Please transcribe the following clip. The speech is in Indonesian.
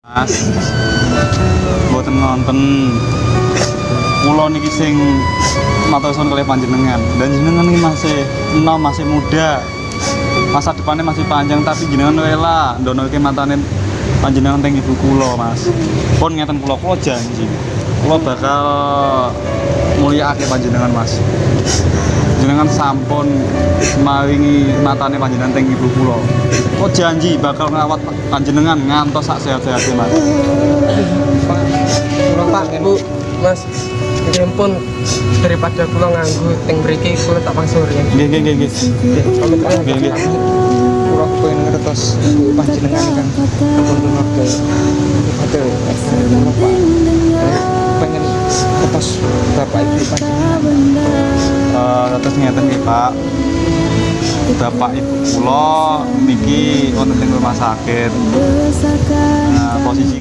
Mas, mboten nonton kula niki sing matur suwun kalih panjenengan. Dan jenengan iki masih muda. Masa depannya masih panjang tapi jenengan rela ndonoke matane panjenengan teng ibu kula, Mas. Pun ngeten kula janji. Kula bakal mulyakake panjenengan, Mas. Jenengan sampun maringi matane panjenengan teng ibu kula. Kok janji bakal ngrawat panjenengan ngantos sak sehat-sehate, Mas. Pak, Ibu, Mas, ini pun daripada kula nganggu teng mriki kula tak pangsur ya. Nggih. Pamit ya. Nggih. Kula pengen ngertos panjenengan kan sampun donor ke hotel. Kula Pak pengen ngertos Bapak Ibu panjenengan. Terus ngeten nggih, Pak. Bapak ibu kula niki wonten ing rumah sakit. Nah,